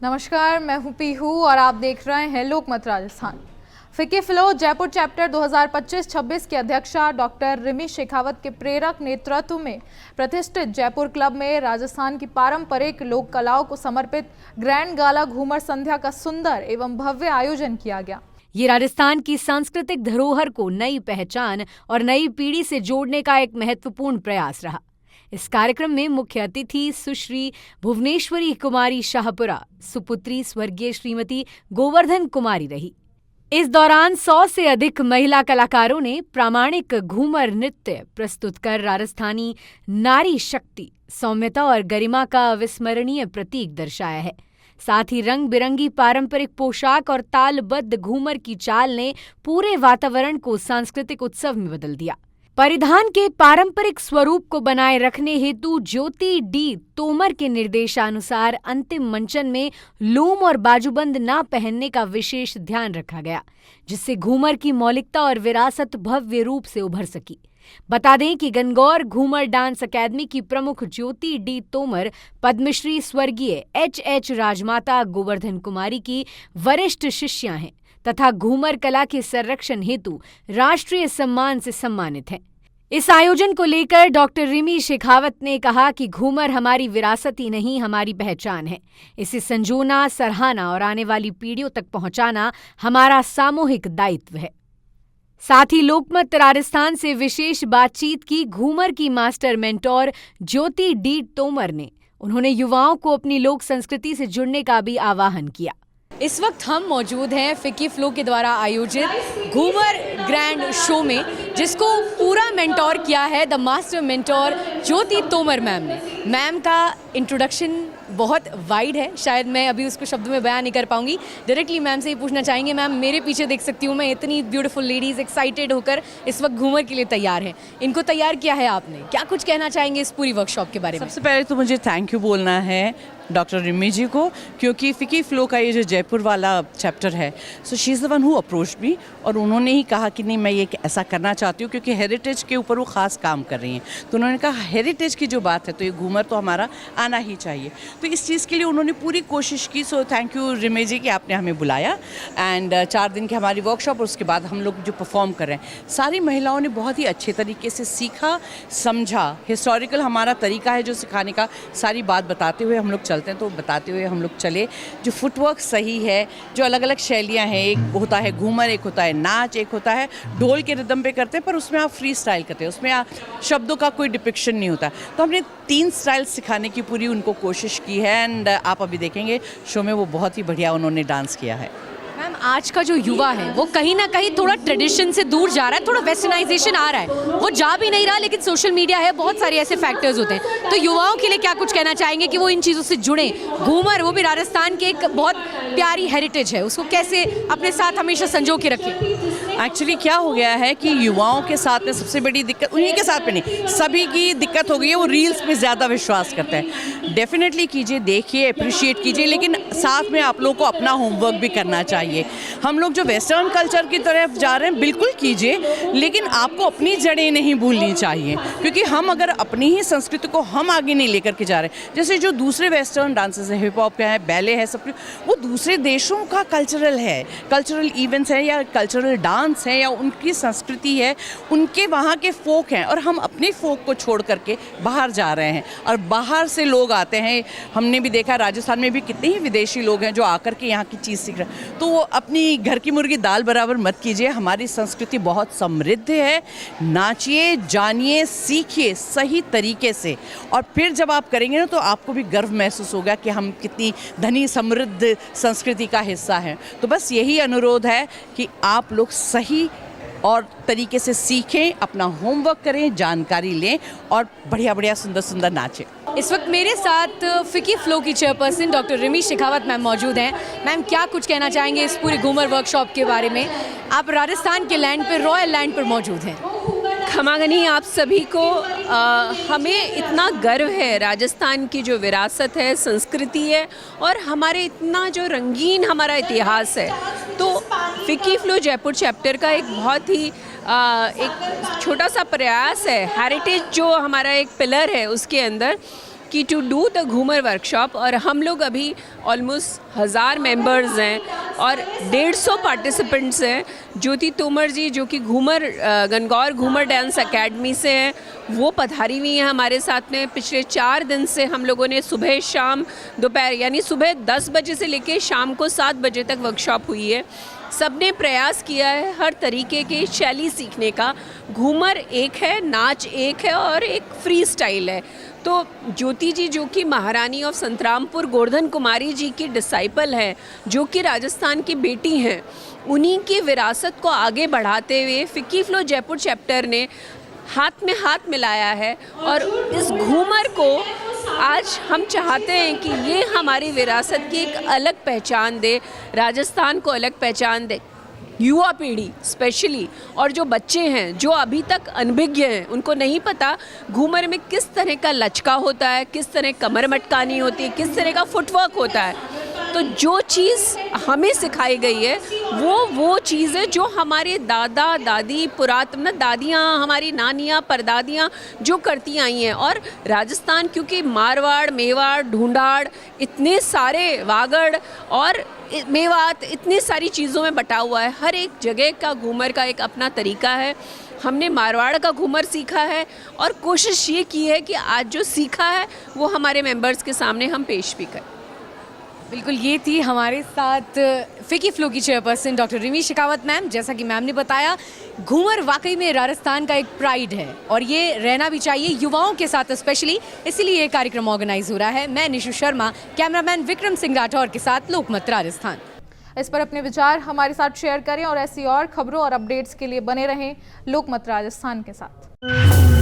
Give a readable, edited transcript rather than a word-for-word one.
नमस्कार, मैं हूं पीहू और आप देख रहे हैं लोकमत राजस्थान। फिकी फ्लो जयपुर चैप्टर 2025-26 की अध्यक्षा डॉक्टर रिमी शेखावत के प्रेरक नेतृत्व में प्रतिष्ठित जयपुर क्लब में राजस्थान की पारंपरिक लोक कलाओं को समर्पित ग्रैंड गाला घूमर संध्या का सुंदर एवं भव्य आयोजन किया गया। ये राजस्थान की सांस्कृतिक धरोहर को नई पहचान और नई पीढ़ी से जोड़ने का एक महत्वपूर्ण प्रयास रहा। इस कार्यक्रम में मुख्य अतिथि सुश्री भुवनेश्वरी कुमारी शाहपुरा, सुपुत्री स्वर्गीय श्रीमती गोवर्धन कुमारी रही। इस दौरान 100 से अधिक महिला कलाकारों ने प्रामाणिक घूमर नृत्य प्रस्तुत कर राजस्थानी नारी शक्ति, सौम्यता और गरिमा का अविस्मरणीय प्रतीक दर्शाया है। साथ ही रंग बिरंगी पारंपरिक पोशाक और तालबद्ध घूमर की चाल ने पूरे वातावरण को सांस्कृतिक उत्सव में बदल दिया। परिधान के पारंपरिक स्वरूप को बनाए रखने हेतु ज्योति डी तोमर के निर्देशानुसार अंतिम मंचन में लूम और बाजूबंद न पहनने का विशेष ध्यान रखा गया, जिससे घूमर की मौलिकता और विरासत भव्य रूप से उभर सकी। बता दें कि गणगौर घूमर डांस अकादमी की प्रमुख ज्योति डी तोमर पद्मश्री स्वर्गीय एच राजमाता गोवर्धन कुमारी की वरिष्ठ शिष्या हैं तथा घूमर कला के संरक्षण हेतु राष्ट्रीय सम्मान से सम्मानित हैं। इस आयोजन को लेकर डॉक्टर रिमी शेखावत ने कहा कि घूमर हमारी विरासत ही नहीं, हमारी पहचान है। इसे संजोना, सराहना और आने वाली पीढ़ियों तक पहुंचाना हमारा सामूहिक दायित्व है। साथ ही लोकमत राजस्थान से विशेष बातचीत की घूमर की मास्टर मेंटोर ज्योति डी तोमर ने। उन्होंने युवाओं को अपनी लोक संस्कृति से जुड़ने का भी आह्वान किया। इस वक्त हम मौजूद हैं फिकी फ्लो के द्वारा आयोजित घूमर ग्रैंड शो में, जिसको पूरा मेंटोर किया है the master mentor Jyoti Tomar ma'am ने। मैम का इंट्रोडक्शन बहुत वाइड है, शायद मैं अभी उसको शब्दों में बयान नहीं कर पाऊंगी। डायरेक्टली मैम से ये पूछना चाहेंगे, मैम मेरे पीछे देख सकती हूँ मैं, इतनी ब्यूटीफुल लेडीज़ एक्साइटेड होकर इस वक्त घूमर के लिए तैयार हैं। इनको तैयार किया है आपने, क्या कुछ कहना चाहेंगे इस पूरी वर्कशॉप के बारे में? सबसे पहले तो मुझे थैंक यू बोलना है डॉक्टर रिमी जी को, क्योंकि फिकी फ्लो का ये जो जयपुर वाला चैप्टर है, so she is the one who approached मी, और उन्होंने ही कहा कि नहीं मैं ये ऐसा करना चाहती हूँ, क्योंकि हेरिटेज के ऊपर वो ख़ास काम कर रही हैं। तो उन्होंने कहा हेरिटेज की जो बात है तो ये घूमर तो हमारा आना ही चाहिए। तो इस चीज़ के लिए उन्होंने पूरी कोशिश की। सो थैंक यू रिमी जी कि आपने हमें बुलाया। एंड 4 दिन की हमारी वर्कशॉप और उसके बाद हम लोग जो परफॉर्म कर रहे हैं, सारी महिलाओं ने बहुत ही अच्छे तरीके से सीखा, समझा। हिस्टोरिकल हमारा तरीका है जो सिखाने का, सारी बात बताते हुए हम लोग चलते हैं, तो बताते हुए हम लोग चले। जो फुटवर्क सही है, जो अलग अलग शैलियाँ हैं, एक होता है घूमर, एक होता है नाच, एक होता है ढोल के रिदम पे करते हैं, पर उसमें आप फ्री स्टाइल करते हैं, उसमें शब्दों का कोई डिपिक्शन नहीं होता। तो हमने 3 स्टाइल सिखाने की पूरी उनको कोशिश की है। एंड आप अभी देखेंगे शो में वो बहुत ही बढ़िया उन्होंने डांस किया है। मैम आज का जो युवा है वो कहीं ना कहीं थोड़ा ट्रेडिशन से दूर जा रहा है, थोड़ा वेस्टर्नाइजेशन आ रहा है, वो जा भी नहीं रहा, लेकिन सोशल मीडिया है, बहुत सारे ऐसे फैक्टर्स होते हैं। तो युवाओं के लिए क्या कुछ कहना चाहेंगे कि वो इन चीज़ों से जुड़ें? घूमर वो भी राजस्थान की एक बहुत प्यारी हेरिटेज है, उसको कैसे अपने साथ हमेशा संजो के रखें? एक्चुअली क्या हो गया है कि युवाओं के साथ में सबसे बड़ी दिक्कत, उन्हीं के साथ में नहीं, सभी की दिक्कत हो गई है, वो रील्स पे ज़्यादा विश्वास करते हैं। डेफिनेटली कीजिए, देखिए, अप्रिशिएट कीजिए, लेकिन साथ में आप लोगों को अपना होमवर्क भी करना चाहिए। हम लोग जो वेस्टर्न कल्चर की तरफ जा रहे हैं बिल्कुल कीजिए, लेकिन आपको अपनी जड़ें नहीं भूलनी चाहिए, क्योंकि हम अगर अपनी ही संस्कृति को हम आगे नहीं लेकर के जा रहे हैं, जैसे जो दूसरे वेस्टर्न डांसेस है, हिप हॉप का है, बैले है, सब वो दूसरे देशों का कल्चरल है, कल्चरल इवेंट्स है या कल्चरल डांस है या उनकी संस्कृति है, उनके वहाँ के फोक हैं, और हम अपने फोक को छोड़ करके बाहर जा रहे हैं और बाहर से लोग आते हैं। हमने भी देखा राजस्थान में भी कितने ही विदेशी लोग हैं जो आकर के यहाँ की चीज़ सीख रहे हैं। तो वो अपनी घर की मुर्गी दाल बराबर मत कीजिए। हमारी संस्कृति बहुत समृद्ध है, नाचिए, जानिए, सीखिए सही तरीके से, और फिर जब आप करेंगे ना तो आपको भी गर्व महसूस होगा कि हम कितनी धनी समृद्ध संस्कृति का हिस्सा हैं। तो बस यही अनुरोध है कि आप लोग सही और तरीके से सीखें, अपना होमवर्क करें, जानकारी लें और बढ़िया बढ़िया सुंदर सुंदर नाचें। इस वक्त मेरे साथ फिकी फ्लो की chairperson doctor Rimi Shekhawat ma'am मौजूद हैं। मैम क्या कुछ कहना चाहेंगे इस पूरी घूमर वर्कशॉप के बारे में? आप राजस्थान के लैंड पर, रॉयल लैंड पर मौजूद हैं। खमागनी आप सभी को, हमें इतना गर्व है राजस्थान की जो विरासत है, संस्कृति है, और हमारे इतना जो रंगीन हमारा इतिहास है। तो फिकी फ्लो जयपुर चैप्टर का एक बहुत ही एक छोटा सा प्रयास है, हेरिटेज जो हमारा एक पिलर है उसके अंदर कि to do the ghoomar workshop, और हम लोग अभी ऑलमोस्ट 1000 मेंबर्स हैं और 150 पार्टिसिपेंट्स हैं। ज्योति तोमर जी जो कि गणगौर घूमर डांस एकेडमी से हैं, वो पधारी हुई हैं हमारे साथ में। पिछले 4 दिन से हम लोगों ने सुबह शाम दोपहर यानी सुबह 10 बजे से लेकर शाम को 7 बजे तक वर्कशॉप हुई है। सबने प्रयास किया है हर तरीके की शैली सीखने का। घूमर एक है, नाच एक है और एक फ्री स्टाइल है। तो ज्योति जी जो कि महारानी ऑफ संतरामपुर गोवर्धन कुमारी जी की डिसाइपल हैं, जो कि राजस्थान की बेटी हैं, उन्हीं की विरासत को आगे बढ़ाते हुए फिक्की फ्लो जयपुर चैप्टर ने हाथ में हाथ मिलाया है। और इस घूमर को आज हम चाहते हैं कि ये हमारी विरासत की एक अलग पहचान दे, राजस्थान को अलग पहचान दे। युवा पीढ़ी स्पेशली, और जो बच्चे हैं जो अभी तक अनभिज्ञ हैं, उनको नहीं पता घूमर में किस तरह का लचका होता है, किस तरह कमर मटकानी होती है, किस तरह का फुटवर्क होता है। तो जो चीज़ हमें सिखाई गई है वो चीज़ है जो हमारे दादा दादी पुरातन दादियाँ, हमारी नानियाँ परदादियाँ जो करती आई हैं। और राजस्थान क्योंकि मारवाड़, मेवाड़, ढूंढाड़, इतने सारे वागड़ और मेवात, इतनी सारी चीज़ों में बटा हुआ है। हर एक जगह का घूमर का एक अपना तरीका है। हमने मारवाड़ का घूमर सीखा है और कोशिश ये की है कि आज जो सीखा है वो हमारे मेंबर्स के सामने हम पेश भी करें। बिल्कुल, ये थी हमारे साथ फिक्की फ्लो की chairperson doctor Rimi Shekhawat ma'am. जैसा कि मैम ने बताया, घूमर वाकई में राजस्थान का एक प्राइड है और ये रहना भी चाहिए युवाओं के साथ स्पेशली, इसीलिए ये कार्यक्रम ऑर्गेनाइज हो रहा है। मैं निशु शर्मा, कैमरामैन विक्रम सिंह राठौर के साथ, लोकमत राजस्थान। इस पर अपने विचार हमारे साथ शेयर करें और ऐसी और खबरों और अपडेट्स के लिए बने रहें लोकमत राजस्थान के साथ।